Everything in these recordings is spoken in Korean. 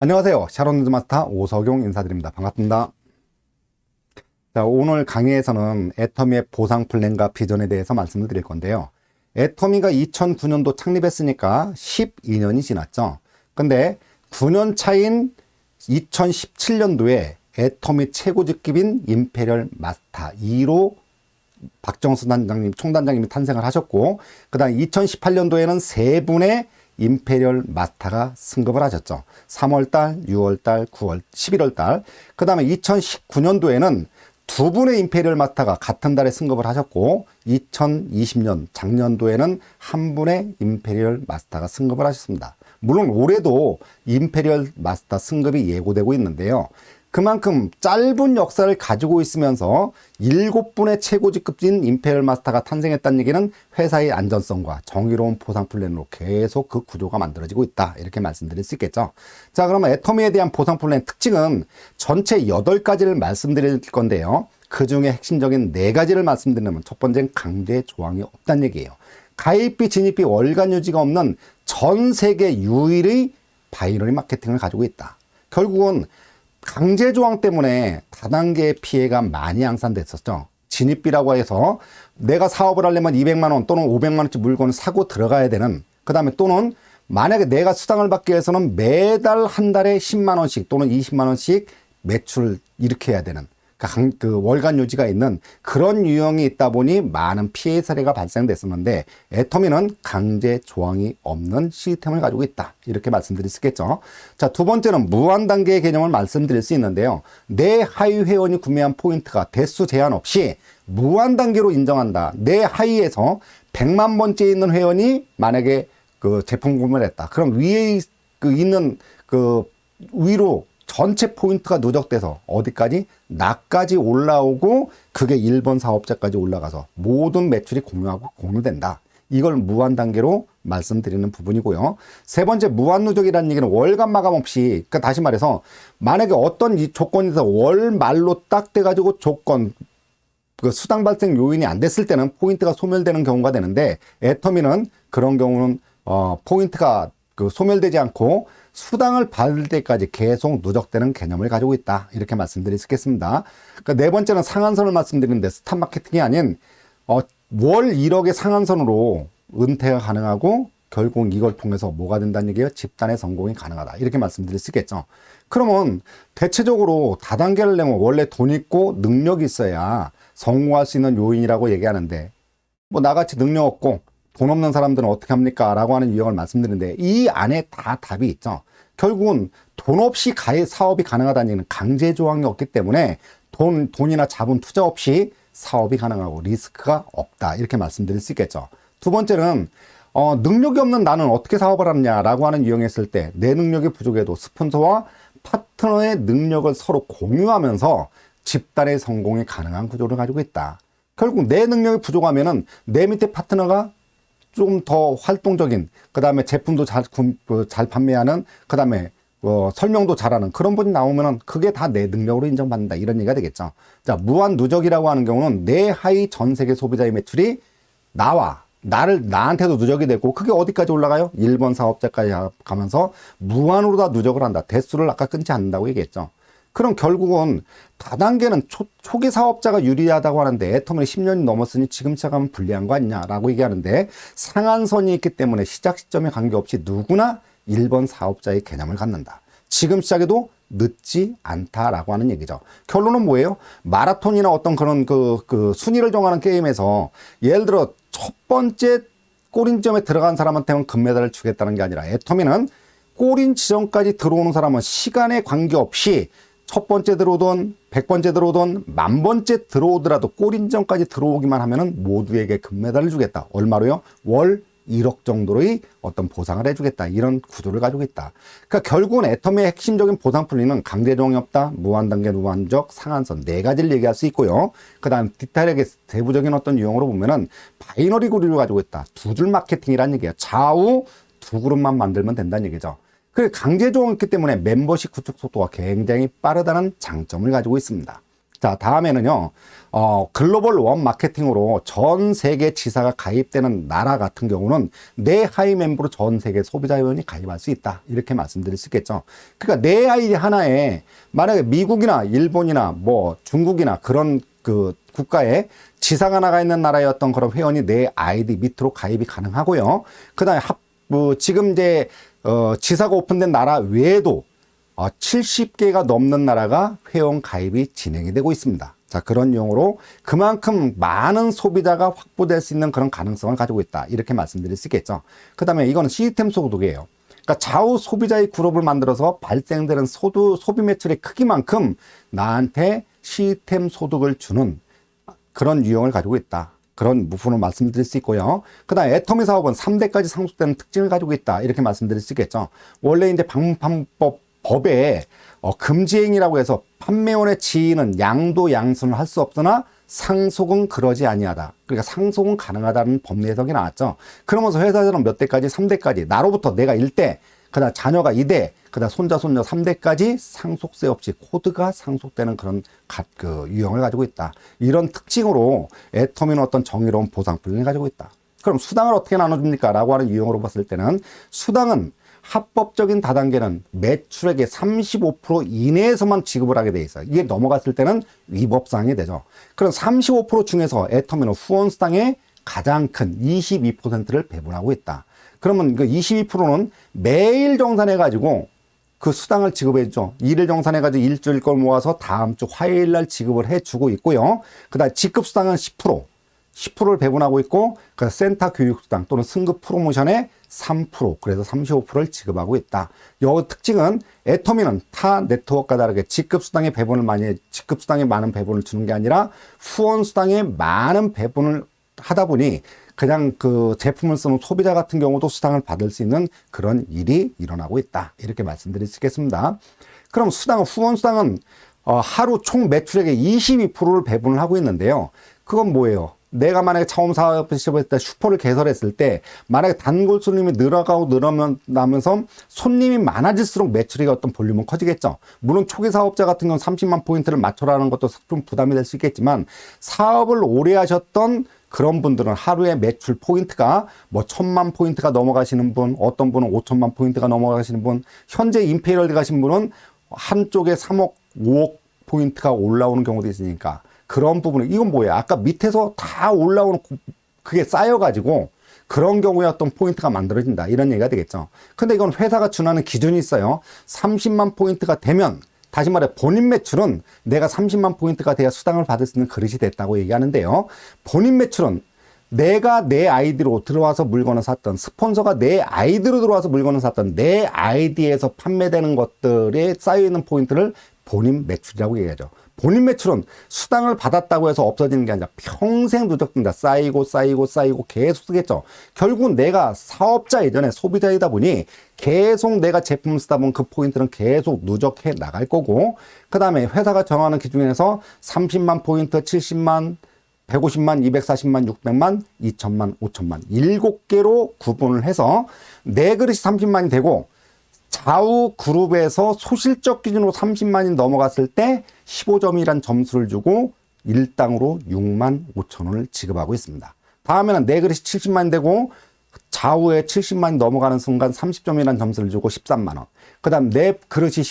안녕하세요. 샤론즈 마스터 오석용 인사드립니다. 반갑습니다. 자, 오늘 강의에서는 애터미의 보상 플랜과 비전에 대해서 말씀을 드릴 건데요. 애터미가 2009년도 창립했으니까 12년이 지났죠. 근데 9년 차인 2017년도에 애터미 최고직급인 임페리얼 마스터 2로 박정수 단장님, 총단장님이 탄생을 하셨고, 그 다음 2018년도에는 세 분의 임페리얼 마스터가 승급을 하셨죠. 3월달, 6월달, 9월, 11월달. 그 다음에 2019년도에는 두 분의 임페리얼 마스터가 같은 달에 승급을 하셨고, 2020년 작년도에는 한 분의 임페리얼 마스터가 승급을 하셨습니다. 물론 올해도 임페리얼 마스터 승급이 예고되고 있는데요. 그만큼 짧은 역사를 가지고 있으면서 7분의 최고직급진 임페리얼 마스터가 탄생했다는 얘기는 회사의 안전성과 정의로운 보상 플랜으로 계속 그 구조가 만들어지고 있다, 이렇게 말씀드릴 수 있겠죠. 자, 그러면 애터미에 대한 보상 플랜 특징은 전체 8가지를 말씀드릴 건데요. 그 중에 핵심적인 4가지를 말씀드리면, 첫 번째는 강제 조항이 없다는 얘기예요. 가입비, 진입비, 월간 유지가 없는 전 세계 유일의 바이너리 마케팅을 가지고 있다. 결국은 강제 조항 때문에 다단계의 피해가 많이 양산됐었죠. 진입비라고 해서 내가 사업을 하려면 200만 원 또는 500만 원치 물건을 사고 들어가야 되는, 그 다음에 또는 만약에 내가 수당을 받기 위해서는 매달 한 달에 10만 원씩 또는 20만 원씩 매출을 일으켜야 되는, 그 월간 유지가 있는 그런 유형이 있다 보니 많은 피해 사례가 발생됐었는데, 애터미는 강제 조항이 없는 시스템을 가지고 있다, 이렇게 말씀드릴 수 있겠죠. 자, 두 번째는 무한 단계의 개념을 말씀드릴 수 있는데요. 내 하위 회원이 구매한 포인트가 대수 제한 없이 무한 단계로 인정한다. 내 하위에서 100만 번째 있는 회원이 만약에 그 제품 구매를 했다. 그럼 위에 있는 위로 전체 포인트가 누적돼서 어디까지? 나까지 올라오고 그게 1번 사업자까지 올라가서 모든 매출이 공유된다. 이걸 무한 단계로 말씀드리는 부분이고요. 세 번째, 무한 누적이라는 얘기는 월간 마감 없이, 그러니까 다시 말해서 만약에 어떤 이 조건에서 월 말로 딱 돼가지고 그 수당 발생 요인이 안 됐을 때는 포인트가 소멸되는 경우가 되는데, 애터미는 그런 경우는 포인트가 소멸되지 않고 수당을 받을 때까지 계속 누적되는 개념을 가지고 있다, 이렇게 말씀드릴 수 있겠습니다. 그러니까 네 번째는 상한선을 말씀드리는데, 스탑 마케팅이 아닌 월 1억의 상한선으로 은퇴가 가능하고, 결국 이걸 통해서 뭐가 된다는 얘기예요? 집단의 성공이 가능하다, 이렇게 말씀드릴 수 있겠죠. 그러면 대체적으로 다단계를 내면 원래 돈 있고 능력이 있어야 성공할 수 있는 요인이라고 얘기하는데, 뭐 나같이 능력 없고 돈 없는 사람들은 어떻게 합니까? 라고 하는 유형을 말씀드리는데, 이 안에 다 답이 있죠. 결국은 돈 없이 사업이 가능하다는 얘기는 강제 조항이 없기 때문에 돈이나 자본 투자 없이 사업이 가능하고 리스크가 없다, 이렇게 말씀드릴 수 있겠죠. 두 번째는 능력이 없는 나는 어떻게 사업을 하느냐라고 하는 유형이 있을 때, 내 능력이 부족해도 스폰서와 파트너의 능력을 서로 공유하면서 집단의 성공이 가능한 구조를 가지고 있다. 결국 내 능력이 부족하면은 내 밑에 파트너가 좀 더 활동적인, 그 다음에 제품도 잘 판매하는, 그 다음에 설명도 잘하는 그런 분이 나오면은 그게 다 내 능력으로 인정받는다, 이런 얘기가 되겠죠. 자, 무한 누적이라고 하는 경우는 내 하위 전 세계 소비자의 매출이 나한테도 누적이 되고, 그게 어디까지 올라가요? 1번 사업자까지 가면서 무한으로 다 누적을 한다. 대수를 아까 끊지 않는다고 얘기했죠. 그럼 결국은 다단계는 초기 사업자가 유리하다고 하는데, 애터미는 10년이 넘었으니 지금 시작하면 불리한 거 아니냐라고 얘기하는데, 상한선이 있기 때문에 시작 시점에 관계없이 누구나 1번 사업자의 개념을 갖는다. 지금 시작해도 늦지 않다라고 하는 얘기죠. 결론은 뭐예요? 마라톤이나 어떤 그런 순위를 정하는 게임에서 예를 들어 첫 번째 골인 지점에 들어간 사람한테는 금메달을 주겠다는 게 아니라, 애터미는 골인 지점까지 들어오는 사람은 시간에 관계없이 첫 번째 들어오던 100번째 들어오던 10,000번째 들어오더라도 골인전까지 들어오기만 하면은 모두에게 금메달을 주겠다. 얼마로요? 월 1억 정도의 어떤 보상을 해주겠다, 이런 구조를 가지고 있다. 그러니까 결국은 애터미의 핵심적인 보상 플랜은 강제 조항이 없다, 무한단계, 무한적, 상한선 4가지를 얘기할 수 있고요. 그 다음 디테일하게 세부적인 어떤 유형으로 보면은 바이너리 구조를 가지고 있다. 두 줄 마케팅이라는 얘기예요. 좌우 두 그룹만 만들면 된다는 얘기죠. 그 강제 조항이 있기 때문에 멤버십 구축 속도가 굉장히 빠르다는 장점을 가지고 있습니다. 자, 다음에는요, 글로벌 원 마케팅으로 전 세계 지사가 가입되는 나라 같은 경우는 내 하위 멤버로 전 세계 소비자 회원이 가입할 수 있다. 이렇게 말씀드릴 수 있겠죠. 그러니까 내 아이디 하나에 만약에 미국이나 일본이나 뭐 중국이나 그런 그 국가에 지사가 나가 있는 나라의 어떤 그런 회원이 내 아이디 밑으로 가입이 가능하고요. 그 다음에 지금 이제, 지사가 오픈된 나라 외에도 70개가 넘는 나라가 회원 가입이 진행이 되고 있습니다. 자, 그런 용어로 그만큼 많은 소비자가 확보될 수 있는 그런 가능성을 가지고 있다. 이렇게 말씀드릴 수 있겠죠. 그 다음에 이거는 시스템 소득이에요. 그러니까 좌우 소비자의 그룹을 만들어서 발생되는 소비 매출의 크기만큼 나한테 시스템 소득을 주는 그런 유형을 가지고 있다. 그런 부분을 말씀드릴 수 있고요. 그 다음에 애터미 사업은 3대까지 상속되는 특징을 가지고 있다. 이렇게 말씀드릴 수 있겠죠. 원래 이제 법에 금지행위라고 해서 판매원의 지위는 양도 양순을 할 수 없으나 상속은 그러지 아니하다. 그러니까 상속은 가능하다는 법리 해석이 나왔죠. 그러면서 회사에서는 몇 대까지? 3대까지. 나로부터 내가 1대, 그 다음 자녀가 2대, 그 다음 손자, 손녀 3대까지 상속세 없이 코드가 상속되는 그런 유형을 가지고 있다. 이런 특징으로 애터미는 어떤 정의로운 보상 플랜을 가지고 있다. 그럼 수당을 어떻게 나눠줍니까? 라고 하는 유형으로 봤을 때는 수당은 합법적인 다단계는 매출액의 35% 이내에서만 지급을 하게 돼 있어요. 이게 넘어갔을 때는 위법사항이 되죠. 그럼 35% 중에서 애터미는 후원수당의 가장 큰 22%를 배분하고 있다. 그러면 그 22%는 매일 정산해가지고 그 수당을 지급해주죠. 일일 정산해가지고 일주일 걸 모아서 다음 주 화요일 날 지급을 해주고 있고요. 그 다음 직급수당은 10%를 배분하고 있고, 그 센터 교육수당 또는 승급 프로모션의 3%, 그래서 35%를 지급하고 있다. 이 특징은 애터미는 타 네트워크와 다르게 직급수당의 많은 배분을 주는 게 아니라 후원수당의 많은 배분을 하다 보니 그냥 그 제품을 쓰는 소비자 같은 경우도 수당을 받을 수 있는 그런 일이 일어나고 있다. 이렇게 말씀드릴 수 있겠습니다. 그럼 후원수당은 하루 총 매출액의 22%를 배분을 하고 있는데요. 그건 뭐예요? 내가 만약에 처음 사업을 시작했을 때 슈퍼를 개설했을 때 만약에 단골 손님이 늘어나면서 손님이 많아질수록 매출의 어떤 볼륨은 커지겠죠. 물론 초기 사업자 같은 경우는 30만 포인트를 맞춰라는 것도 좀 부담이 될 수 있겠지만 사업을 오래 하셨던 그런 분들은 하루에 매출 포인트가 뭐 1000만 포인트가 넘어가시는 분, 어떤 분은 5천만 포인트가 넘어가시는 분, 현재 임페리얼 가신 분은 한쪽에 3억, 5억 포인트가 올라오는 경우도 있으니까 그런 부분은 이건 뭐예요? 아까 밑에서 다 올라오는 그게 쌓여가지고 그런 경우에 어떤 포인트가 만들어진다. 이런 얘기가 되겠죠. 근데 이건 회사가 준하는 기준이 있어요. 30만 포인트가 되면 다시 말해 본인 매출은 내가 30만 포인트가 돼야 수당을 받을 수 있는 그릇이 됐다고 얘기하는데요. 본인 매출은 내가 내 아이디로 들어와서 물건을 샀던, 스폰서가 내 아이디로 들어와서 물건을 샀던, 내 아이디에서 판매되는 것들에 쌓여있는 포인트를 본인 매출이라고 얘기하죠. 본인 매출은 수당을 받았다고 해서 없어지는 게 아니라 평생 누적된다. 쌓이고 계속 쓰겠죠. 결국 내가 사업자 예전에 소비자이다 보니 계속 내가 제품을 쓰다 보면 그 포인트는 계속 누적해 나갈 거고, 그 다음에 회사가 정하는 기준에서 30만 포인트, 70만, 150만, 240만, 600만, 2천만, 5천만 7개로 구분을 해서 내 그릇이 30만이 되고 좌우 그룹에서 소실적 기준으로 30만이 넘어갔을 때 15점이란 점수를 주고 일당으로 6만 5천 원을 지급하고 있습니다. 다음에는 내 그릇이 70만이 되고 좌우에 70만이 넘어가는 순간 30점이란 점수를 주고 13만 원. 그 다음 내 그릇이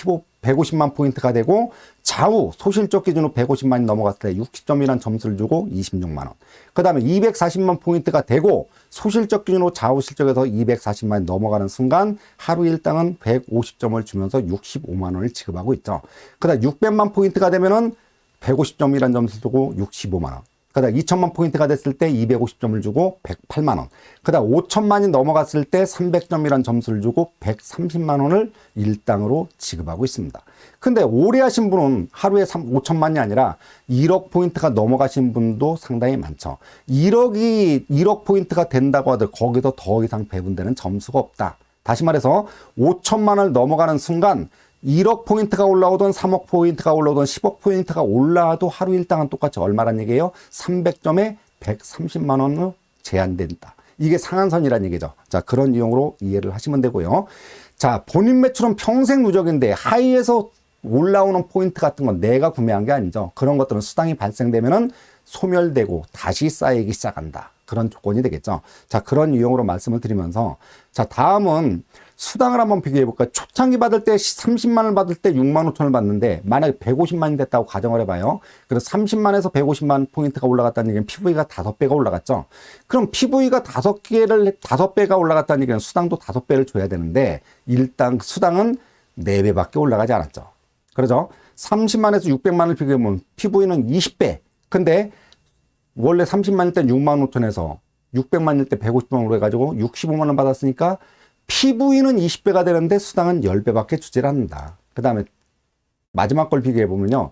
150만 포인트가 되고 좌우 소실적 기준으로 150만이 넘어갔을 때 60점이란 점수를 주고 26만 원. 그 다음에 240만 포인트가 되고 소실적 기준으로 좌우 실적에서 240만이 넘어가는 순간 하루 일당은 150점을 주면서 65만 원을 지급하고 있죠. 그 다음 600만 포인트가 되면은 150점이란 점수를 주고 65만 원. 그 다음 2천만 포인트가 됐을 때 250점을 주고 108만 원. 그 다음 5천만이 넘어갔을 때 300점이란 점수를 주고 130만 원을 일당으로 지급하고 있습니다. 근데 오래 하신 분은 하루에 5천만이 아니라 1억 포인트가 넘어가신 분도 상당히 많죠. 1억 포인트가 된다고 하더라도 거기서 더 이상 배분되는 점수가 없다. 다시 말해서 5천만을 넘어가는 순간 1억 포인트가 올라오던 3억 포인트가 올라오던 10억 포인트가 올라와도 하루 일당은 똑같이 얼마란 얘기예요? 300점에 130만 원으로 제한된다. 이게 상한선이란 얘기죠. 자, 그런 이용으로 이해를 하시면 되고요. 자, 본인 매출은 평생 누적인데 하이에서 올라오는 포인트 같은 건 내가 구매한 게 아니죠. 그런 것들은 수당이 발생되면은 소멸되고 다시 쌓이기 시작한다. 그런 조건이 되겠죠. 자, 그런 유형으로 말씀을 드리면서, 자, 다음은 수당을 한번 비교해 볼까요? 초창기 받을 때 30만을 받을 때 6만 5천을 받는데, 만약에 150만이 됐다고 가정을 해봐요. 그래서 30만에서 150만 포인트가 올라갔다는 얘기는 PV가 5배가 올라갔죠. 그럼 PV가 5배가 올라갔다는 얘기는 수당도 5배를 줘야 되는데, 일단 수당은 4배밖에 올라가지 않았죠. 그러죠? 30만에서 600만을 비교하면 PV는 20배. 근데 원래 30만일 때 6만 5천에서 600만일 때 150만으로 해가지고 65만 원 받았으니까 PV는 20배가 되는데 수당은 10배밖에 주질 않는다. 그 다음에 마지막 걸 비교해 보면요.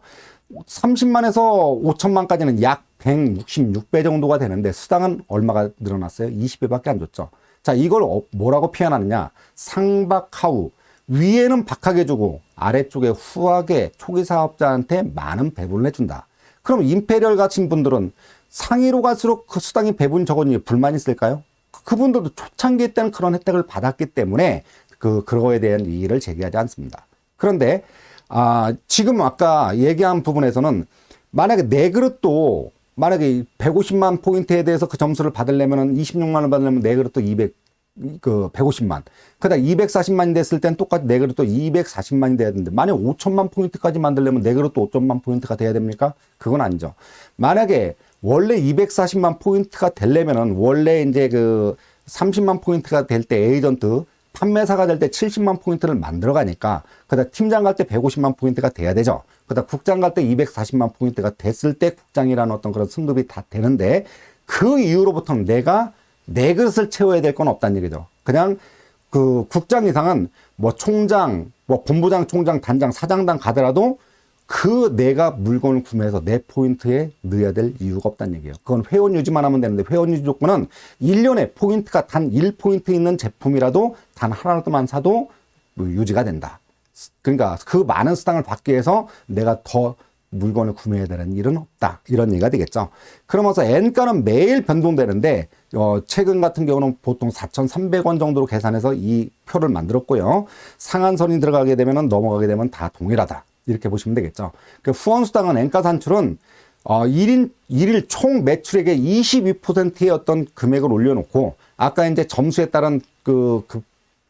30만에서 5천만까지는 약 166배 정도가 되는데 수당은 얼마가 늘어났어요? 20배밖에 안 줬죠. 자, 이걸 뭐라고 표현하느냐? 상박하우. 위에는 박하게 주고 아래쪽에 후하게 초기 사업자한테 많은 배분을 해준다. 그럼 임페리얼 같은 분들은 상위로 갈수록 그 수당이 배분 적으니 불만이 있을까요? 그분들도 초창기 때는 그런 혜택을 받았기 때문에 그거에 대한 이의를 제기하지 않습니다. 그런데 지금 아까 얘기한 부분에서는 만약에 내 그릇도 만약에 150만 포인트에 대해서 그 점수를 받으려면 26만 원 받으려면 내 그릇도 150만. 그다음 240만이 됐을 땐 똑같이 내 그릇도 240만이 돼야 되는데, 만약 5천만 포인트까지 만들려면 내 그릇도 5천만 포인트가 돼야 됩니까? 그건 아니죠. 만약에 원래 240만 포인트가 되려면은 원래 이제 30만 포인트가 될 때 에이전트, 판매사가 될 때 70만 포인트를 만들어 가니까, 그다음 팀장 갈 때 150만 포인트가 돼야 되죠. 그다음 국장 갈 때 240만 포인트가 됐을 때 국장이라는 어떤 그런 승급이 다 되는데, 그 이후로부터는 내가 내 그릇을 채워야 될 건 없다는 얘기죠. 그냥 국장 이상은 뭐 총장, 뭐 본부장, 총장, 단장, 사장단 가더라도 내가 물건을 구매해서 내 포인트에 넣어야 될 이유가 없다는 얘기예요. 그건 회원 유지만 하면 되는데, 회원 유지 조건은 1년에 포인트가 단 1포인트 있는 제품이라도 단 하나만 사도 유지가 된다. 그러니까 그 많은 수당을 받기 위해서 내가 더 물건을 구매해야 되는 일은 없다. 이런 얘기가 되겠죠. 그러면서 N가는 매일 변동되는데, 최근 같은 경우는 보통 4,300원 정도로 계산해서 이 표를 만들었고요. 상한선이 들어가게 되면 넘어가게 되면 다 동일하다. 이렇게 보시면 되겠죠. 그 후원수당은 N가 산출은 일일 총 매출액의 22%의 어떤 금액을 올려놓고, 아까 이제 점수에 따른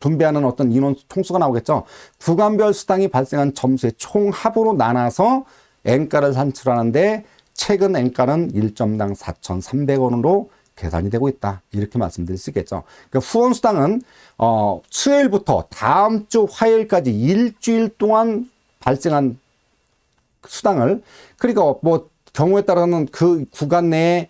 분배하는 어떤 인원 총수가 나오겠죠. 구간별 수당이 발생한 점수의 총합으로 나눠서 N가를 산출하는데, 최근 N가는 1점당 4,300원으로 계산이 되고 있다. 이렇게 말씀드릴 수 있겠죠. 그러니까 후원수당은 수요일부터 다음 주 화요일까지 일주일 동안 발생한 수당을, 그러니까 뭐 경우에 따라서는 그 구간 내에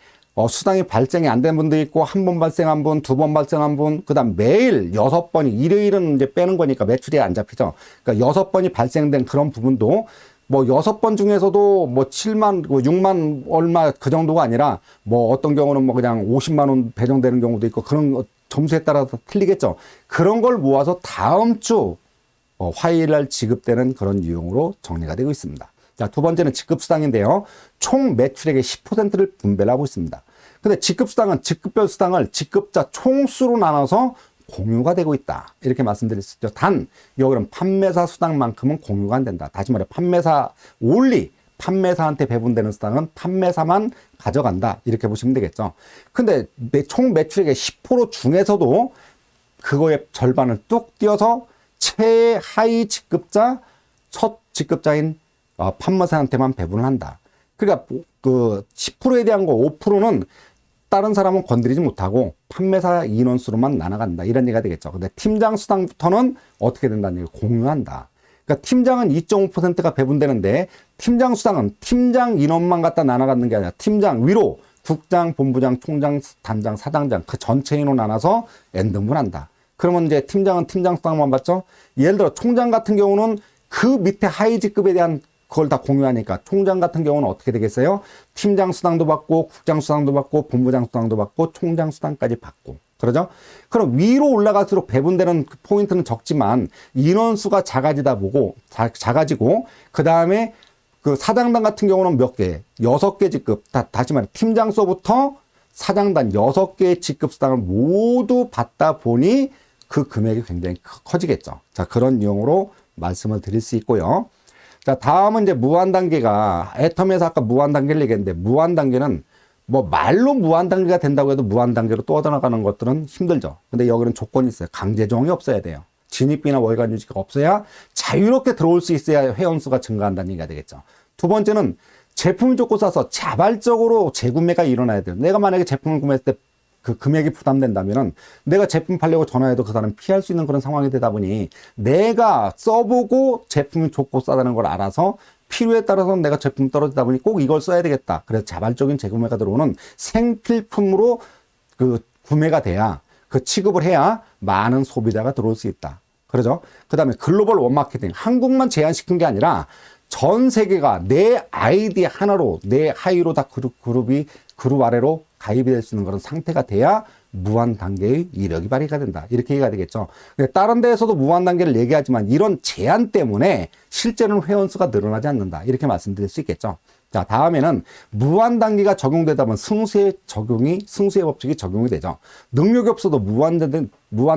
수당이 발생이 안 된 분도 있고, 한 번 발생한 분, 2번 발생한 분, 그 다음 매일 6번이, 일요일은 이제 빼는 거니까 매출이 안 잡히죠. 그러니까 6번이 발생된 그런 부분도 뭐 6번 중에서도 뭐 7만, 6만 얼마 그 정도가 아니라, 뭐 어떤 경우는 뭐 그냥 50만 원 배정되는 경우도 있고, 그런 점수에 따라서 틀리겠죠. 그런 걸 모아서 다음 주 화요일 날 지급되는 그런 유형으로 정리가 되고 있습니다. 자, 두 번째는 직급수당인데요. 총 매출액의 10%를 분배를 하고 있습니다. 근데 직급수당은 직급별 수당을 직급자 총수로 나눠서 공유가 되고 있다. 이렇게 말씀드릴 수 있죠. 단, 여기는 판매사 수당만큼은 공유가 안 된다. 다시 말해, 판매사한테 배분되는 수당은 판매사만 가져간다. 이렇게 보시면 되겠죠. 근데 총 매출액의 10% 중에서도 그거의 절반을 뚝 띄어서 최하위 직급자, 첫 직급자인 판매사한테만 배분을 한다. 그러니까 10%에 대한 거 5%는 다른 사람은 건드리지 못하고 판매사 인원수로만 나눠간다. 이런 얘기가 되겠죠. 근데 팀장 수당부터는 어떻게 된다는 얘기, 공유한다. 그러니까 팀장은 2.5%가 배분되는데, 팀장 수당은 팀장 인원만 갖다 나눠갖는 게 아니라 팀장 위로 국장, 본부장, 총장, 단장, 사장장 그 전체 인원 나눠서 N등분한다. 그러면 이제 팀장은 팀장 수당만 받죠. 예를 들어 총장 같은 경우는 그 밑에 하위 직급에 대한 그걸 다 공유하니까, 총장 같은 경우는 어떻게 되겠어요? 팀장 수당도 받고, 국장 수당도 받고, 본부장 수당도 받고, 총장 수당까지 받고. 그러죠? 그럼 위로 올라갈수록 배분되는 그 포인트는 적지만 인원수가 작아지고, 그 다음에 그 사장단 같은 경우는 몇 개? 6개 직급. 다시 말해, 팀장서부터 사장단 6개의 직급 수당을 모두 받다 보니 그 금액이 굉장히 커지겠죠. 자, 그런 유형으로 말씀을 드릴 수 있고요. 자, 다음은 이제 무한 단계가, 애텀에서 아까 무한 단계를 얘기했는데, 무한 단계는 뭐 말로 무한 단계가 된다고 해도 무한 단계로 떠나가는 것들은 힘들죠. 근데 여기는 조건이 있어요. 강제 조항이 없어야 돼요. 진입비나 월간 유지가 없어야 자유롭게 들어올 수 있어야 회원수가 증가한다는 얘기가 되겠죠. 두 번째는 제품을 좋고 싸서 자발적으로 재구매가 일어나야 돼요. 내가 만약에 제품을 구매했을 때 그 금액이 부담된다면은 내가 제품 팔려고 전화해도 그 사람 피할 수 있는 그런 상황이 되다 보니 내가 써보고 제품이 좋고 싸다는 걸 알아서 필요에 따라서 내가 제품 떨어지다 보니 꼭 이걸 써야 되겠다. 그래서 자발적인 재구매가 들어오는 생필품으로 그 구매가 돼야, 그 취급을 해야 많은 소비자가 들어올 수 있다. 그러죠? 그 다음에 글로벌 원마케팅. 한국만 제한시킨 게 아니라 전 세계가 내 아이디 하나로, 내 하위로 다 그룹 아래로 가입이 될 수 있는 그런 상태가 돼야 무한 단계의 이력이 발휘가 된다. 이렇게 얘기가 되겠죠. 근데 다른 데에서도 무한 단계를 얘기하지만 이런 제한 때문에 실제로는 회원수가 늘어나지 않는다. 이렇게 말씀드릴 수 있겠죠. 자, 다음에는 무한 단계가 적용되다 보면 승수의 법칙이 적용이 되죠. 능력이 없어도 무한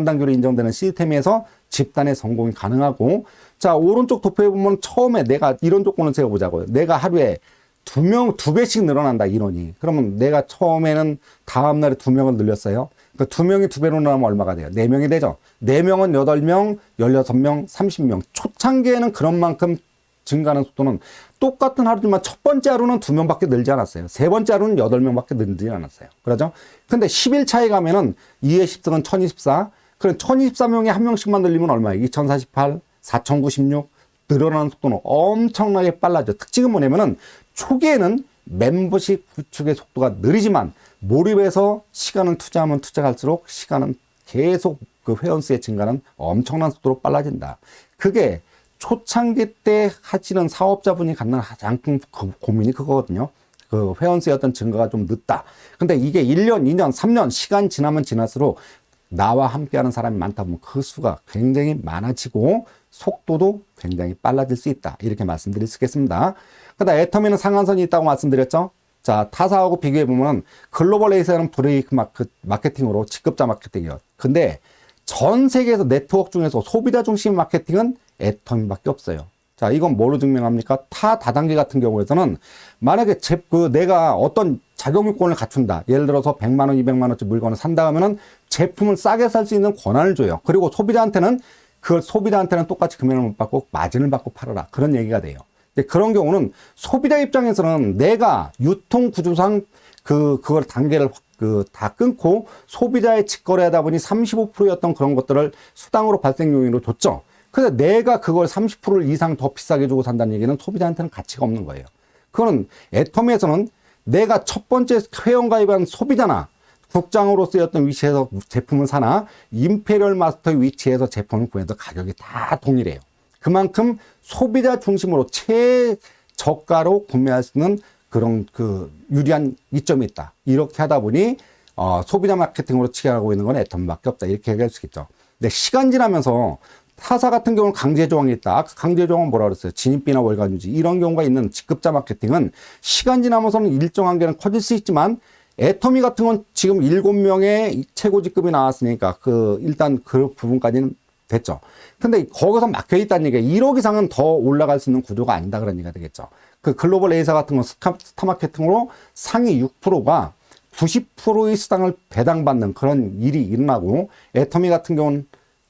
단계로 인정되는 시스템에서 집단의 성공이 가능하고, 자, 오른쪽 도표에 보면 처음에 내가 이런 조건을 세워보자고요. 내가 하루에 두 배씩 늘어난다, 인원이. 그러면 내가 처음에는 다음날에 2명을 늘렸어요. 그 2명이 2배로 늘어나면 얼마가 돼요? 4명이 되죠. 4명은 8명, 16명, 30명. 초창기에는 그런 만큼 증가하는 속도는 똑같은 하루지만 첫 번째 하루는 2명밖에 늘지 않았어요. 세 번째 하루는 8명밖에 늘지 않았어요. 그러죠? 근데 10일 차에 가면은 2의 10승은 1024. 그럼 1024명이 한 명씩만 늘리면 얼마예요? 2048, 4096. 늘어나는 속도는 엄청나게 빨라져. 특징은 뭐냐면은 초기에는 멤버십 구축의 속도가 느리지만 몰입해서 시간을 투자하면 투자할수록 시간은 계속 그 회원수의 증가는 엄청난 속도로 빨라진다. 그게 초창기 때 하시는 사업자분이 갖는 가장 큰 고민이 그거거든요. 그 회원수의 어떤 증가가 좀 늦다. 근데 이게 1년, 2년, 3년 시간 지나면 지날수록 나와 함께하는 사람이 많다 보면 그 수가 굉장히 많아지고 속도도 굉장히 빨라질 수 있다. 이렇게 말씀드릴 수 있겠습니다. 그다음 애터미는 상한선이 있다고 말씀드렸죠. 자, 타사하고 비교해 보면 글로벌 에이스는 브레이크 마케팅으로 직급자 마케팅이에요. 근데 전 세계에서 네트워크 중에서 소비자 중심 마케팅은 애터미밖에 없어요. 자, 이건 뭐로 증명합니까? 타 다단계 같은 경우에서는 만약에 내가 어떤 자격 요건을 갖춘다. 예를 들어서 100만 원, 200만 원짜리 물건을 산다 하면은 제품을 싸게 살 수 있는 권한을 줘요. 그리고 소비자한테는 똑같이 금액을 못 받고 마진을 받고 팔아라. 그런 얘기가 돼요. 근데 그런 경우는 소비자 입장에서는 내가 유통 구조상 그걸 단계를 다 끊고 소비자의 직거래 하다 보니 35%였던 그런 것들을 수당으로 발생 요인으로 줬죠. 근데 내가 그걸 30% 이상 더 비싸게 주고 산다는 얘기는 소비자한테는 가치가 없는 거예요. 그거는 애터미에서는 내가 첫 번째 회원 가입한 소비자나 국장으로 쓰였던 위치에서 제품을 사나 임페리얼 마스터의 위치에서 제품을 구해도 가격이 다 동일해요. 그만큼 소비자 중심으로 최저가로 구매할 수 있는 그런 유리한 이점이 있다. 이렇게 하다 보니 소비자 마케팅으로 취하고 있는 건 애터미밖에 없다. 이렇게 얘기할 수 있겠죠. 근데 시간 지나면서 타사 같은 경우는 강제 조항이 있다. 아까 강제 조항은 뭐라 그랬어요? 진입비나 월간 유지. 이런 경우가 있는 직급자 마케팅은 시간 지나면서는 일정 한계는 커질 수 있지만 애터미 같은 건 지금 7명의 최고 직급이 나왔으니까 일단 그 부분까지는 됐죠. 근데 거기서 막혀 있다는 얘기가 1억 이상은 더 올라갈 수 있는 구조가 아니다. 그런 얘기가 되겠죠. 그 글로벌 A사 같은 건 스타 마케팅으로 상위 6%가 90%의 수당을 배당받는 그런 일이 일어나고, 애터미 같은 경우는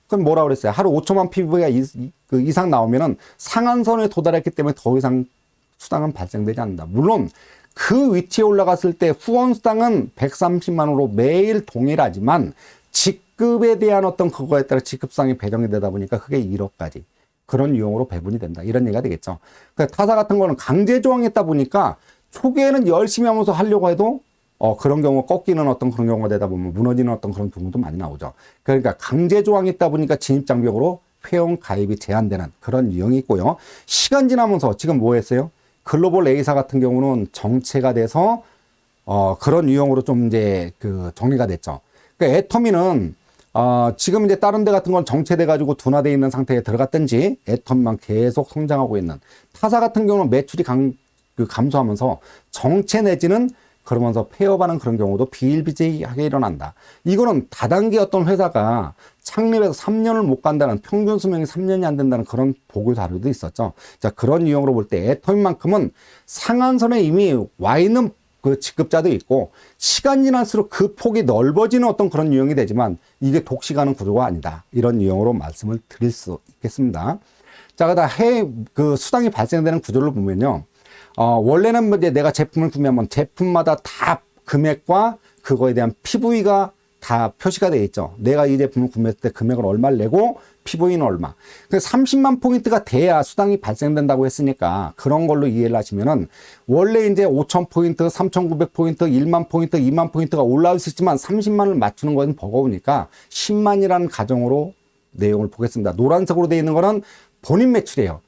그럼 뭐라 그랬어요? 하루 5천만 PV가 이상 나오면은 상한선에 도달했기 때문에 더 이상 수당은 발생되지 않는다. 물론 그 위치에 올라갔을 때 후원 수당은 130만 원으로 매일 동일하지만 직급에 대한 어떤 그거에 따라 직급상이 배정이 되다 보니까 그게 1억까지 그런 유형으로 배분이 된다. 이런 얘기가 되겠죠. 그러니까 타사 같은 거는 강제 조항이 있다 보니까 초기에는 열심히 하면서 하려고 해도 그런 경우 꺾이는 어떤 그런 경우가 되다 보면 무너지는 어떤 그런 경우도 많이 나오죠. 그러니까 강제 조항이 있다 보니까 진입 장벽으로 회원 가입이 제한되는 그런 유형이 있고요. 시간 지나면서 지금 뭐 했어요? 글로벌 A사 같은 경우는 정체가 돼서 그런 유형으로 좀 이제 정리가 됐죠. 그러니까 애터미는 지금 이제 다른 데 같은 건 정체돼 가지고 둔화되어 있는 상태에 들어갔든지 애터미만 계속 성장하고 있는, 타사 같은 경우는 매출이 감소하면서 정체 내지는 그러면서 폐업하는 그런 경우도 비일비재하게 일어난다. 이거는 다단계 어떤 회사가 창립해서 3년을 못 간다는, 평균 수명이 3년이 안 된다는 그런 보고 자료도 있었죠. 자, 그런 유형으로 볼 때 애터미만큼은 상한선에 이미 와 있는 그 직급자도 있고, 시간 지날수록 그 폭이 넓어지는 어떤 그런 유형이 되지만 이게 독식하는 구조가 아니다. 이런 유형으로 말씀을 드릴 수 있겠습니다. 자, 그다음 그 수당이 발생되는 구조를 보면요. 원래는 이제 내가 제품을 구매하면 제품마다 다 금액과 그거에 대한 PV가 다 표시가 되어 있죠. 내가 이 제품을 구매했을 때 금액을 얼마를 내고 PV는 얼마. 그래서 30만 포인트가 돼야 수당이 발생된다고 했으니까 그런 걸로 이해를 하시면은, 원래 이제 5,000포인트, 3,900포인트, 1만 포인트, 2만 포인트가 올라올 수 있지만 30만을 맞추는 건 버거우니까 10만이라는 가정으로 내용을 보겠습니다. 노란색으로 되어 있는 거는 본인 매출이에요.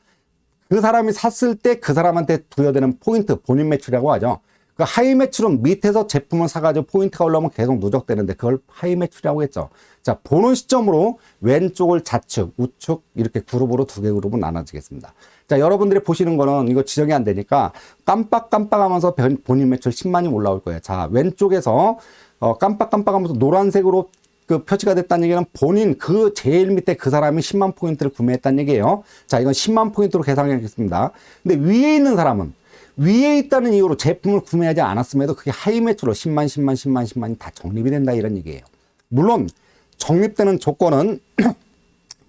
그 사람이 샀을 때 그 사람한테 부여되는 포인트, 본인 매출이라고 하죠. 그 하이 매출은 밑에서 제품을 사가지고 포인트가 올라오면 계속 누적되는데 그걸 하이 매출이라고 했죠. 자, 보는 시점으로 왼쪽을 좌측, 우측 이렇게 그룹으로 두 개 그룹으로 나눠지겠습니다. 자, 여러분들이 보시는 거는 이거 지정이 안 되니까 깜빡깜빡하면서 본인 매출 10만이 올라올 거예요. 자, 왼쪽에서 깜빡깜빡하면서 노란색으로 그 표시가 됐다는 얘기는 본인 그 제일 밑에 그 사람이 10만 포인트를 구매했다는 얘기예요. 자, 이건 10만 포인트로 계산하겠습니다. 근데 위에 있는 사람은 위에 있다는 이유로 제품을 구매하지 않았음에도 그게 하이 매출로 10만이 다 적립이 된다 이런 얘기예요. 물론 적립되는 조건은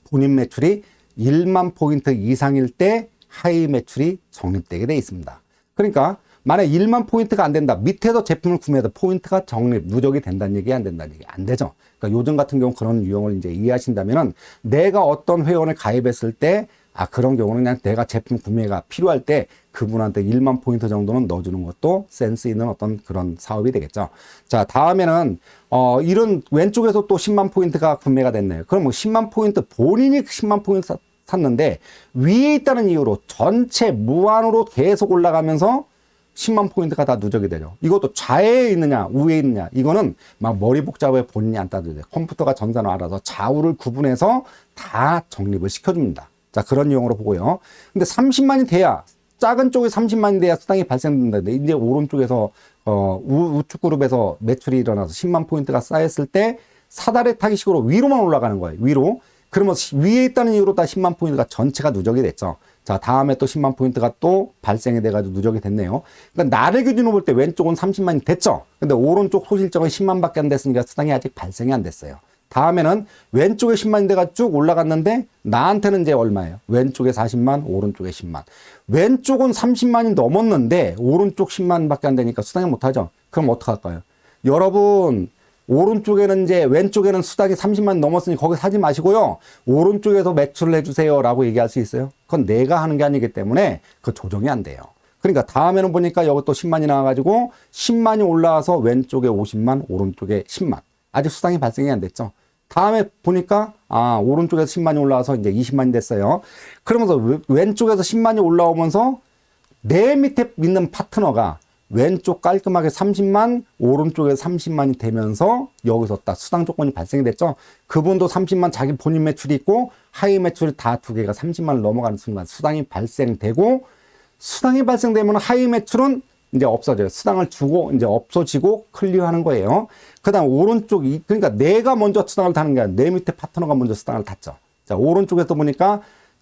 본인 매출이 1만 포인트 이상일 때 하이 매출이 적립되게 돼 있습니다. 그러니까 만약 1만 포인트가 안 된다, 밑에서 제품을 구매해도 포인트가 적립, 누적이 된다는 얘기, 안 된다는 얘기, 안 되죠. 그러니까 요즘 같은 경우 그런 유형을 이제 이해하신다면은, 내가 어떤 회원에 가입했을 때, 그런 경우는 그냥 내가 제품 구매가 필요할 때 그분한테 1만 포인트 정도는 넣어주는 것도 센스 있는 어떤 그런 사업이 되겠죠. 자, 다음에는, 이런 왼쪽에서 또 10만 포인트가 구매가 됐네요. 그럼 뭐 10만 포인트, 본인이 10만 포인트 샀는데 위에 있다는 이유로 전체 무한으로 계속 올라가면서 10만 포인트가 다 누적이 되죠. 이것도 좌에 있느냐 우에 있느냐 이거는 막 머리 복잡해 본인이 안 따져도 돼요. 컴퓨터가 전산을 알아서 좌우를 구분해서 다 적립을 시켜줍니다. 자, 그런 유형으로 보고요. 근데 30만이 돼야, 작은 쪽에 30만이 돼야 수당이 발생된다. 이제 오른쪽에서 우측 그룹에서 매출이 일어나서 10만 포인트가 쌓였을 때 사다리 타기식으로 위로만 올라가는 거예요. 위로. 그러면 위에 있다는 이유로 다 10만 포인트가 전체가 누적이 됐죠. 자, 다음에 또 10만 포인트가 또 발생이 돼가지고 누적이 됐네요. 그러니까 나를 기준으로 볼 때 왼쪽은 30만이 됐죠. 근데 오른쪽 소실적은 10만밖에 안 됐으니까 수당이 아직 발생이 안 됐어요. 다음에는 왼쪽에 10만이 돼가 쭉 올라갔는데 나한테는 이제 얼마예요? 왼쪽에 40만, 오른쪽에 10만. 왼쪽은 30만이 넘었는데 오른쪽 10만밖에 안 되니까 수당이 못하죠. 그럼 어떡할까요? 여러분, 오른쪽에는 이제 왼쪽에는 수당이 30만 넘었으니 거기 사지 마시고요. 오른쪽에서 매출을 해주세요 라고 얘기할 수 있어요. 그건 내가 하는 게 아니기 때문에 그 조정이 안 돼요. 그러니까 다음에는 보니까 여기 또 10만이 나와가지고 10만이 올라와서 왼쪽에 50만, 오른쪽에 10만. 아직 수당이 발생이 안 됐죠. 다음에 보니까 오른쪽에서 10만이 올라와서 이제 20만이 됐어요. 그러면서 왼쪽에서 10만이 올라오면서 내 밑에 있는 파트너가 왼쪽 깔끔하게 30만, 오른쪽에 30만이 되면서 여기서 딱 수당 조건이 발생이 됐죠. 그분도 30만 자기 본인 매출이 있고 하이 매출이 다 두 개가 30만을 넘어가는 순간 수당이 발생되고, 수당이 발생되면 하이 매출은 이제 없어져요. 수당을 주고 이제 없어지고 클리어하는 거예요. 그 다음 오른쪽, 그러니까 내가 먼저 수당을 타는 게 아니라 내 밑에 파트너가 먼저 수당을 탔죠. 자, 오른쪽에서 보니까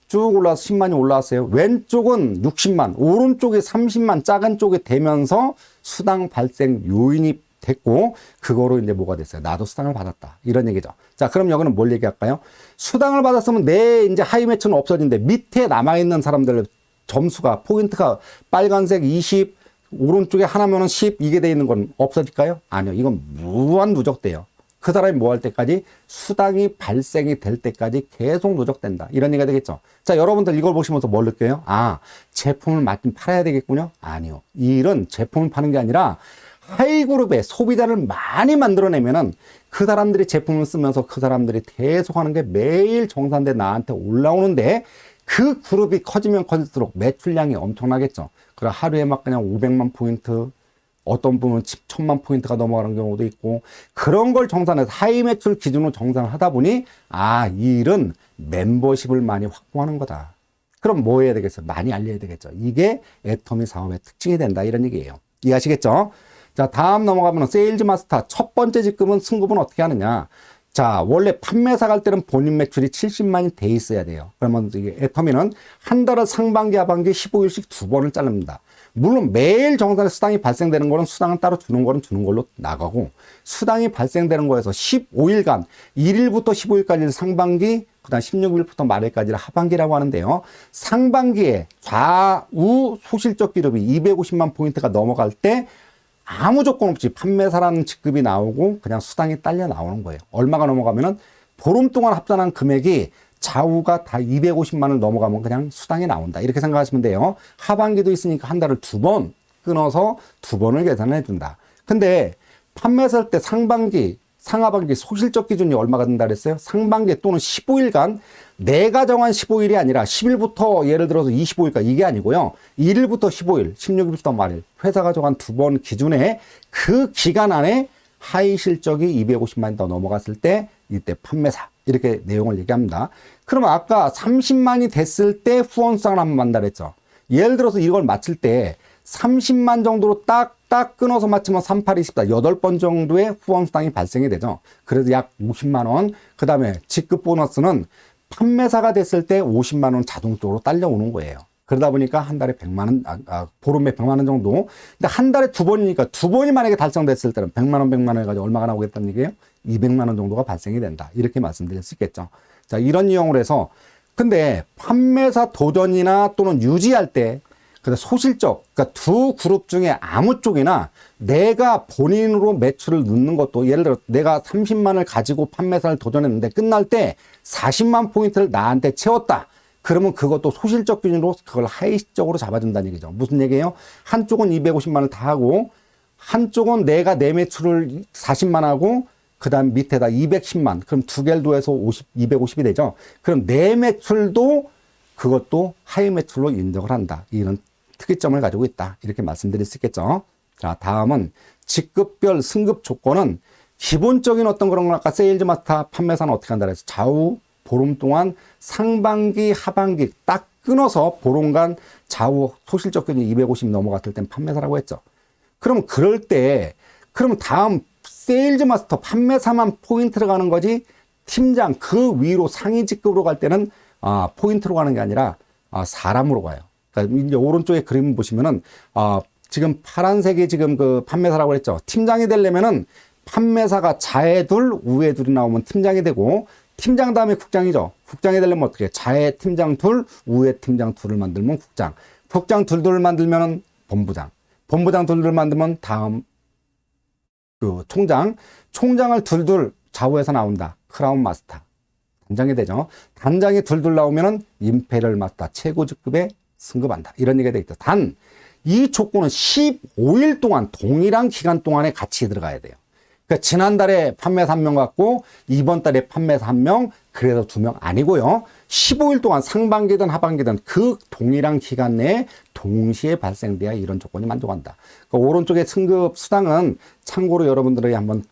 쭉 올라와서 10만이 올라왔어요. 왼쪽은 60만, 오른쪽에 30만, 작은 쪽에 되면서 수당 발생 요인이 됐고, 그거로 이제 뭐가 됐어요? 나도 수당을 받았다. 이런 얘기죠. 자, 그럼 여기는 뭘 얘기할까요? 수당을 받았으면 내 이제 하이 매출은 없어진데 밑에 남아있는 사람들 점수가, 포인트가 빨간색 20, 오른쪽에 하나면은 10, 이게 돼 있는 건 없어질까요? 아니요. 이건 무한 누적돼요. 그 사람이 뭐 할 때까지? 수당이 발생이 될 때까지 계속 누적된다. 이런 얘기가 되겠죠. 자, 여러분들 이걸 보시면서 뭘 느껴요? 제품을 맞긴 팔아야 되겠군요? 아니요. 이 일은 제품을 파는 게 아니라 하이그룹의 소비자를 많이 만들어내면은 그 사람들이 제품을 쓰면서 그 사람들이 계속 하는 게 매일 정산돼 나한테 올라오는데, 그 그룹이 커지면 커질수록 매출량이 엄청나겠죠. 그래, 하루에 막 그냥 500만 포인트, 어떤 분은 1000만 포인트가 넘어가는 경우도 있고, 그런 걸 정산해서 하이 매출 기준으로 정산을 하다 보니 이 일은 멤버십을 많이 확보하는 거다. 그럼 뭐 해야 되겠어요? 많이 알려야 되겠죠. 이게 애터미 사업의 특징이 된다, 이런 얘기예요. 이해하시겠죠? 자, 다음 넘어가면 세일즈 마스터 첫 번째 직급은 승급은 어떻게 하느냐. 자, 원래 판매사 갈 때는 본인 매출이 70만이 돼 있어야 돼요. 그러면 이게 애터미는 한 달을 상반기, 하반기 15일씩 두 번을 자릅니다. 물론 매일 정산에 수당이 발생되는 거는 수당은 따로 주는 거는 주는 걸로 나가고, 수당이 발생되는 거에서 15일간 1일부터 15일까지는 상반기, 그 다음 16일부터 말일까지는 하반기라고 하는데요. 상반기에 좌우 소실적 기록이 250만 포인트가 넘어갈 때 아무 조건 없이 판매사라는 직급이 나오고 그냥 수당이 딸려 나오는 거예요. 얼마가 넘어가면은 보름 동안 합산한 금액이 좌우가 다 250만을 넘어가면 그냥 수당이 나온다. 이렇게 생각하시면 돼요. 하반기도 있으니까 한 달을 두 번 끊어서 두 번을 계산해 준다. 근데 판매사 때 상반기, 상하반기 소실적 기준이 얼마가 된다 그랬어요? 상반기 또는 15일간 내가 정한 15일이 아니라 10일부터 예를 들어서 25일까지 이게 아니고요. 1일부터 15일, 16일부터 말일 회사가 정한 두 번 기준에 그 기간 안에 하위 실적이 250만이 더 넘어갔을 때 이때 판매사 이렇게 내용을 얘기합니다. 그러면 아까 30만이 됐을 때 후원상을 한번 만다 그랬죠. 예를 들어서 이걸 맞출 때 30만 정도로 딱 끊어서 맞추면 38, 24, 8번 정도의 후원수당이 발생이 되죠. 그래서 약 50만 원. 그 다음에 직급 보너스는 판매사가 됐을 때 50만 원 자동적으로 딸려오는 거예요. 그러다 보니까 한 달에 100만 원, 보름에 100만 원 정도. 근데 한 달에 두 번이니까 두 번이 만약에 달성됐을 때는 100만 원, 100만 원 해가지고 얼마가 나오겠다는 얘기예요? 200만 원 정도가 발생이 된다. 이렇게 말씀드릴 수 있겠죠. 자, 이런 이용을 해서 근데 판매사 도전이나 또는 유지할 때 소실적, 그러니까 두 그룹 중에 아무 쪽이나 내가 본인으로 매출을 넣는 것도 예를 들어 내가 30만을 가지고 판매사를 도전했는데 끝날 때 40만 포인트를 나한테 채웠다. 그러면 그것도 소실적 기준으로 그걸 하위적으로 잡아준다는 얘기죠. 무슨 얘기예요? 한쪽은 250만을 다 하고 한쪽은 내가 내 매출을 40만 하고 그 다음 밑에다 210만. 그럼 두 개를 더해서 250이 되죠. 그럼 내 매출도 그것도 하위 매출로 인정을 한다. 이런 특이점을 가지고 있다. 이렇게 말씀드릴 수 있겠죠. 자, 다음은 직급별 승급 조건은 기본적인 어떤 그런 걸 아까 세일즈 마스터 판매사는 어떻게 한다 그래서 좌우 보름 동안 상반기, 하반기 딱 끊어서 보름간 좌우 소실적 기준 250 넘어갔을 땐 판매사라고 했죠. 그럼 그럴 때 그러면 다음 세일즈 마스터 판매사만 포인트를 가는 거지 팀장 그 위로 상위 직급으로 갈 때는 포인트로 가는 게 아니라 사람으로 가요. 그러니까 이제 오른쪽에 그림 보시면은 지금 파란색이 지금 그 판매사라고 했죠. 팀장이 되려면은 판매사가 자에 둘, 우에 둘이 나오면 팀장이 되고 팀장 다음에 국장이죠. 국장이 되려면 어떻게 해? 자에 팀장 둘, 우에 팀장 둘을 만들면 국장. 국장 둘을 만들면은 본부장. 본부장 둘을 만들면 다음 그 총장. 총장을 둘 좌우에서 나온다. 크라운 마스터. 단장이 되죠. 단장이 둘 나오면은 임페리얼 마스터 최고 직급에 승급한다. 이런 얘기가 돼 있죠. 단 이 조건은 15일 동안 동일한 기간 동안에 같이 들어가야 돼요. 그러니까 지난달에 판매사 1명 갖고 이번 달에 판매사 1명 그래서 2명 아니고요. 15일 동안 상반기든 하반기든 그 동일한 기간 내에 동시에 발생돼야 이런 조건이 만족한다. 그러니까 오른쪽에 승급 수당은 참고로 여러분들이 한번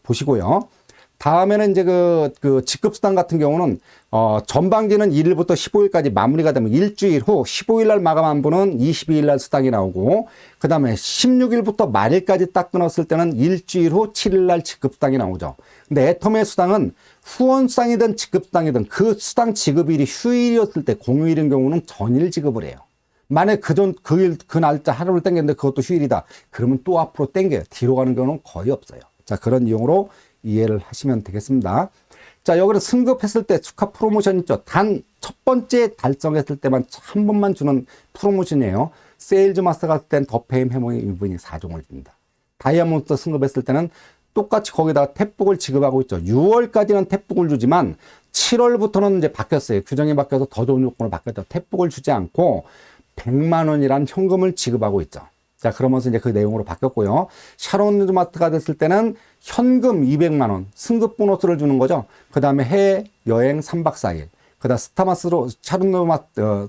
보시고요. 다음에는 이제 그 직급수당 같은 경우는, 전반기는 1일부터 15일까지 마무리가 되면 일주일 후 15일 날 마감한 분은 22일 날 수당이 나오고, 그 다음에 16일부터 말일까지 딱 끊었을 때는 일주일 후 7일 날 직급수당이 나오죠. 근데 애터미의 수당은 후원수당이든 직급수당이든 그 수당 지급일이 휴일이었을 때 공휴일인 경우는 전일 지급을 해요. 만약 그 날짜 하루를 땡겼는데 그것도 휴일이다. 그러면 또 앞으로 땡겨요. 뒤로 가는 경우는 거의 없어요. 자, 그런 이용으로 이해를 하시면 되겠습니다. 자, 여기는 승급했을 때 축하 프로모션 있죠. 단 첫 번째 달성했을 때만 한 번만 주는 프로모션이에요. 세일즈 마스터 갔을 땐 더페임 해모이 이분이 4종을 줍니다. 다이아몬드 승급했을 때는 똑같이 거기다가 탭북을 지급하고 있죠. 6월까지는 탭북을 주지만 7월부터는 이제 바뀌었어요. 규정이 바뀌어서 더 좋은 요건을 바뀌었죠. 탭북을 주지 않고 100만 원이란 현금을 지급하고 있죠. 자, 그러면서 이제 그 내용으로 바뀌었고요. 샤론 마스터가 됐을 때는 현금 200만 원, 승급 보너스를 주는 거죠. 그 다음에 해외 여행 3박 4일. 그 다음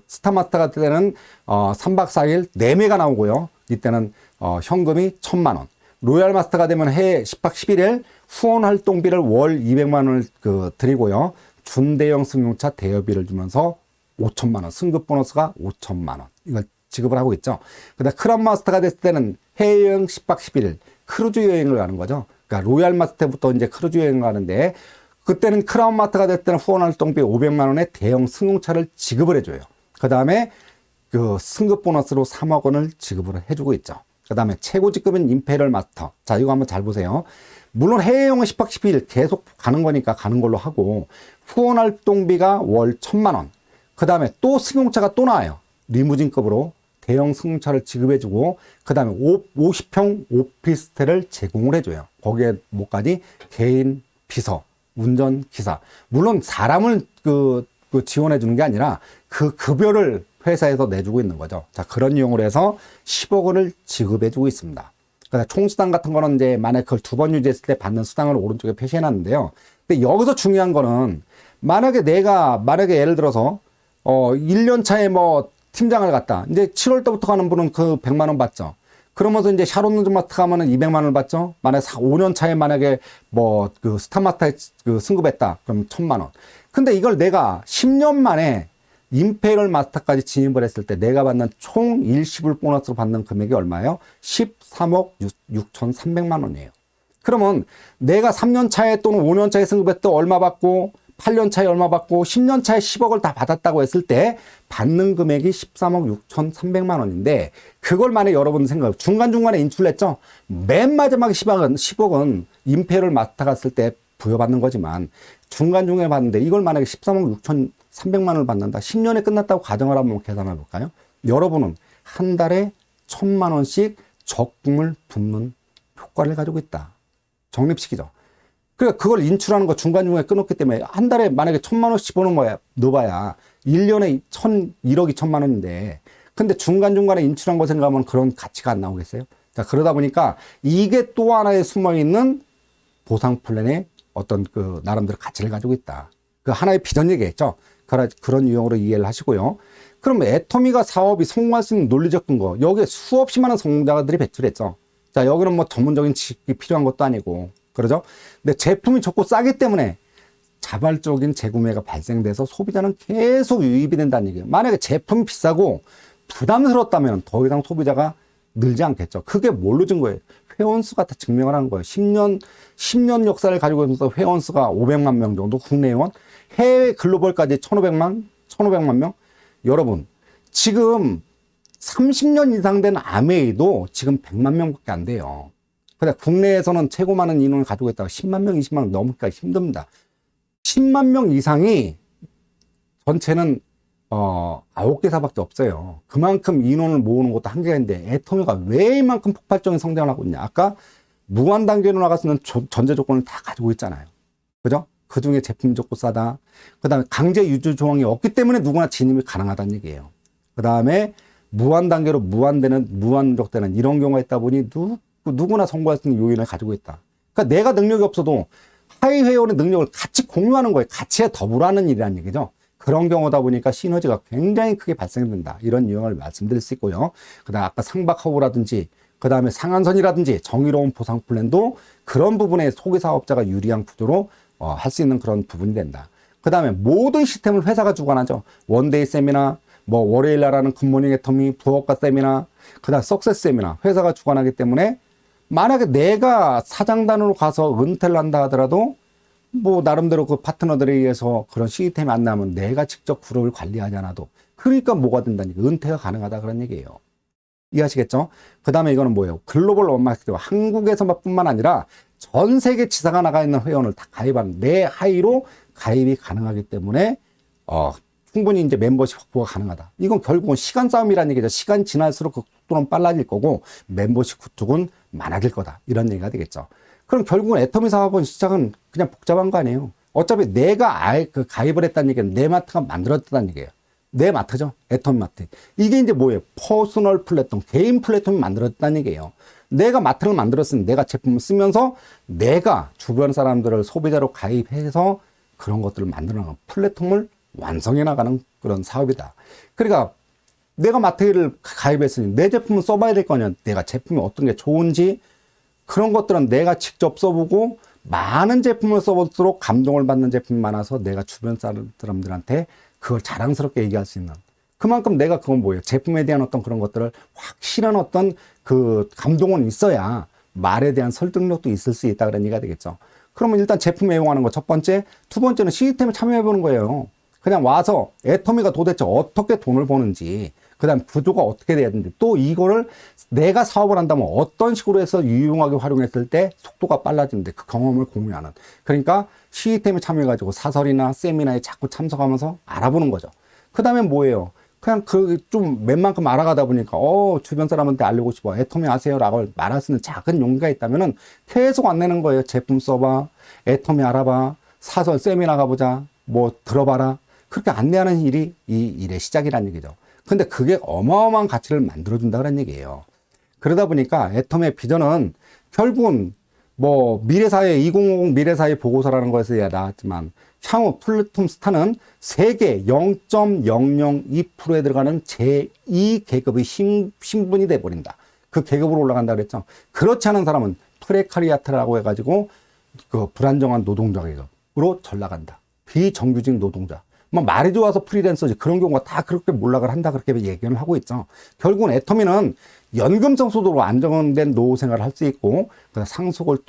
스타마스터가 때는 3박 4일 4매가 나오고요. 이때는 현금이 1000만 원. 로얄 마스터가 되면 해외 10박 11일 후원 활동비를 월 200만 원을 드리고요. 준대형 승용차 대여비를 주면서 5천만 원, 승급 보너스가 5천만 원. 이걸 지급을 하고 있죠. 그다음 크라운 마스터가 됐을 때는 해외여행 10박 11일 크루즈 여행을 가는 거죠. 그러니까 로얄 마스터부터 이제 크루즈 여행을 가는데 그때는 크라운 마스터가 됐을 때는 후원 활동비 500만 원의 대형 승용차를 지급을 해줘요. 그다음에 그 승급 보너스로 3억 원을 지급을 해주고 있죠. 그다음에 최고 직급인 임페리얼 마스터. 자, 이거 한번 잘 보세요. 물론 해외여행은 10박 12일 계속 가는 거니까 가는 걸로 하고 후원 활동비가 월 1,000만 원. 그다음에 또 승용차가 또 나와요. 리무진급으로 대형 승용차를 지급해주고 그다음에 50평 오피스텔을 제공을 해줘요. 거기에 뭐까지 개인 비서, 운전기사. 물론 사람을 지원해 주는 게 아니라 그 급여를 회사에서 내주고 있는 거죠. 자, 그런 이용을 해서 10억 원을 지급해 주고 있습니다. 그러니까 총수당 같은 거는 이제 만약 그걸 2번 유지했을 때 받는 수당을 오른쪽에 표시해 놨는데요. 근데 여기서 중요한 거는 만약에 예를 들어서 1년 차에 뭐 팀장을 갔다. 이제 7월 때부터 가는 분은 그 100만 원 받죠. 그러면서 이제 샤론 노즈마트 가면은 200만 원을 받죠. 만약에 5년 차에 만약에 뭐 그 스타마트에 그 승급했다. 그럼 1,000만 원. 근데 이걸 내가 10년 만에 임페리얼 마스터까지 진입을 했을 때 내가 받는 총 일시불 보너스로 받는 금액이 얼마예요? 13억 6,300만 원이에요. 그러면 내가 3년 차에 또는 5년 차에 승급했다 얼마 받고 8년 차에 얼마 받고 10년 차에 10억을 다 받았다고 했을 때 받는 금액이 13억 6,300만 원인데 그걸 만약에 여러분 생각 중간중간에 인출했죠? 맨 마지막에 10억은 임페리얼 마스터 갔을 때 부여받는 거지만 중간중간에 받는데 이걸 만약에 13억 6,300만 원을 받는다. 10년에 끝났다고 가정을 한번 계산해 볼까요? 여러분은 한 달에 1,000만 원씩 적금을 붓는 효과를 가지고 있다. 적립식이죠. 그러니까 그걸 인출하는 거 중간중간에 끊었기 때문에 한 달에 만약에 1,000만 원씩 넣어봐야 1년에 1억 2천만 원인데 근데 중간중간에 인출한 거 생각하면 그런 가치가 안 나오겠어요? 자, 그러다 보니까 이게 또 하나의 숨어있는 보상 플랜의 어떤 그 나름대로 가치를 가지고 있다. 그 하나의 비전 얘기겠죠. 그런 유형으로 이해를 하시고요. 그럼 애터미가 사업이 성공할 수 있는 논리적 근거 여기에 수없이 많은 성공자들이 배출했죠. 자, 여기는 뭐 전문적인 지식이 필요한 것도 아니고 그러죠. 근데 제품이 좋고 싸기 때문에 자발적인 재구매가 발생돼서 소비자는 계속 유입이 된다는 얘기예요. 만약에 제품이 비싸고 부담스럽다면 더 이상 소비자가 늘지 않겠죠. 그게 뭘로 증 거예요? 회원수가 다 증명을 하는 거예요. 10년 역사를 가지고 있어서 회원수가 500만 명 정도 국내 회원, 해외 글로벌까지 1,500만 명. 여러분, 지금 30년 이상 된 아메이도 지금 100만 명밖에 안 돼요. 근데 국내에서는 최고 많은 인원을 가지고 있다가 10만 명, 20만 명 넘기가 힘듭니다. 10만 명 이상이 전체는 9개사밖에 없어요. 그만큼 인원을 모으는 것도 한계가 있는데 애터미가 왜 이만큼 폭발적인 성장을 하고 있냐. 아까 무한 단계로 나갈 수 있는 전제 조건을 다 가지고 있잖아요. 그죠? 그 중에 제품 좋고 싸다. 그 다음에 강제 유주 조항이 없기 때문에 누구나 진입이 가능하다는 얘기예요. 그 다음에 무한 단계로 무한족되는 이런 경우가 있다 보니 누구나 성공할 수 있는 요인을 가지고 있다. 그러니까 내가 능력이 없어도 하위 회원의 능력을 같이 공유하는 거예요. 같이 더불어 하는 일이라는 얘기죠. 그런 경우다 보니까 시너지가 굉장히 크게 발생된다. 이런 유형을 말씀드릴 수 있고요. 그 다음 아까 상박허브라든지 그 다음에 상한선이라든지 정의로운 보상 플랜도 그런 부분에 소기사업자가 유리한 구조로 할 수 있는 그런 부분이 된다. 그 다음에 모든 시스템을 회사가 주관하죠. 원데이 세미나, 뭐 월요일 날 하는 굿모닝 애터미, 부업가 세미나, 그 다음 석세스 세미나 회사가 주관하기 때문에 만약에 내가 사장단으로 가서 은퇴를 한다 하더라도 뭐 나름대로 그 파트너들에 의해서 그런 시스템이 안 나면 내가 직접 그룹을 관리하지 않아도 그러니까 뭐가 된다니 은퇴가 가능하다 그런 얘기예요. 이해하시겠죠? 그 다음에 이거는 뭐예요? 글로벌 원마케팅 한국에서뿐만 아니라 전 세계 지사가 나가 있는 회원을 다 가입하는 내 하위로 가입이 가능하기 때문에 충분히 이제 멤버십 확보가 가능하다. 이건 결국은 시간 싸움이라는 얘기죠. 시간 지날수록 그 속도는 빨라질 거고 멤버십 구축은 많아질 거다. 이런 얘기가 되겠죠. 그럼 결국은 애터미 사업은 시작은 그냥 복잡한 거 아니에요. 어차피 내가 가입을 했다는 얘기는 내 마트가 만들었다는 얘기예요. 내 마트죠. 애터미 마트. 이게 이제 뭐예요? 퍼스널 플랫폼, 개인 플랫폼이 만들었다는 얘기예요. 내가 마트를 만들었으니 내가 제품을 쓰면서 내가 주변 사람들을 소비자로 가입해서 그런 것들을 만들어 나가는 플랫폼을 완성해 나가는 그런 사업이다. 그러니까 내가 마트를 가입했으니 내 제품을 써봐야 될 거냐. 내가 제품이 어떤 게 좋은지 그런 것들은 내가 직접 써보고 많은 제품을 써볼수록 감동을 받는 제품이 많아서 내가 주변 사람들한테 그걸 자랑스럽게 얘기할 수 있는 그만큼 내가 그건 뭐예요? 제품에 대한 어떤 그런 것들을 확실한 어떤 그 감동은 있어야 말에 대한 설득력도 있을 수 있다 그런 얘기가 되겠죠. 그러면 일단 제품 애용하는 거 첫 번째, 두 번째는 시스템에 참여해 보는 거예요. 그냥 와서 애터미가 도대체 어떻게 돈을 버는지, 그 다음 구조가 어떻게 돼야 되는지, 또 이거를 내가 사업을 한다면 어떤 식으로 해서 유용하게 활용했을 때 속도가 빨라지는데 그 경험을 공유하는. 그러니까 시스템에 참여해가지고 사설이나 세미나에 자꾸 참석하면서 알아보는 거죠. 그 다음에 뭐예요? 그냥 그 좀 웬만큼 알아가다 보니까 주변 사람한테 알리고 싶어, 애터미 아세요? 라고 말할 수 있는 작은 용기가 있다면은 계속 안 내는 거예요. 제품 써봐, 애터미 알아봐, 사설 세미나 가보자, 뭐 들어봐라. 그렇게 안내하는 일이 이 일의 시작이라는 얘기죠. 근데 그게 어마어마한 가치를 만들어준다는 얘기예요. 그러다 보니까 애터미의 비전은 결국은 뭐 미래사회 2050 미래사회 보고서라는 것에 나왔지만 향후 플루톤 스타는 세계 0.002%에 들어가는 제2계급의 신분이 돼버린다. 그 계급으로 올라간다 그랬죠. 그렇지 않은 사람은 프레카리아트라고 해가지고 그 불안정한 노동자 계급으로 전락한다. 비정규직 노동자. 뭐 말이 좋아서 프리랜서지 그런 경우가 다 그렇게 몰락을 한다 그렇게 얘기를 하고 있죠. 결국은 애터미는 연금성 소득으로 안정된 노후 생활을 할 수 있고 상속을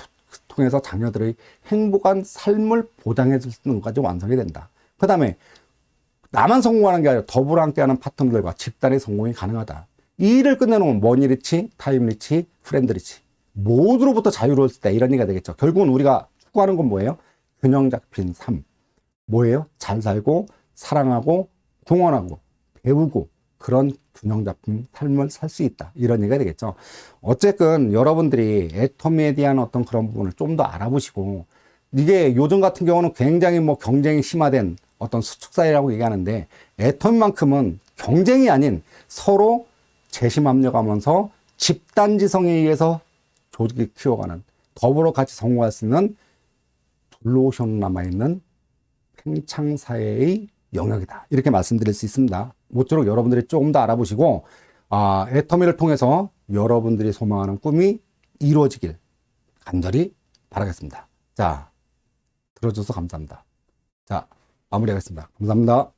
통해서 자녀들의 행복한 삶을 보장해 줄 수 있는 것까지 완성이 된다. 그 다음에 나만 성공하는 게 아니라 더불어 함께하는 파트너들과 집단의 성공이 가능하다. 이 일을 끝내놓으면 머니리치, 타임리치, 프렌드리치 모두로부터 자유로울 때 이런 얘기가 되겠죠. 결국은 우리가 추구하는 건 뭐예요? 균형 잡힌 삶. 뭐예요? 잘 살고 사랑하고 공헌하고 배우고 그런 균형 잡힌 삶을 살 수 있다. 이런 얘기가 되겠죠. 어쨌든 여러분들이 애터미에 대한 어떤 그런 부분을 좀 더 알아보시고, 이게 요즘 같은 경우는 굉장히 뭐 경쟁이 심화된 어떤 수축사회라고 얘기하는데, 애터미만큼은 경쟁이 아닌 서로 재심합력하면서 집단지성에 의해서 조직을 키워가는, 더불어 같이 성공할 수 있는 블루오션 남아있는 팽창사회의 영역이다. 이렇게 말씀드릴 수 있습니다. 모쪼록 여러분들이 조금 더 알아보시고, 애터미를 통해서 여러분들이 소망하는 꿈이 이루어지길 간절히 바라겠습니다. 자, 들어줘서 감사합니다. 자, 마무리하겠습니다. 감사합니다.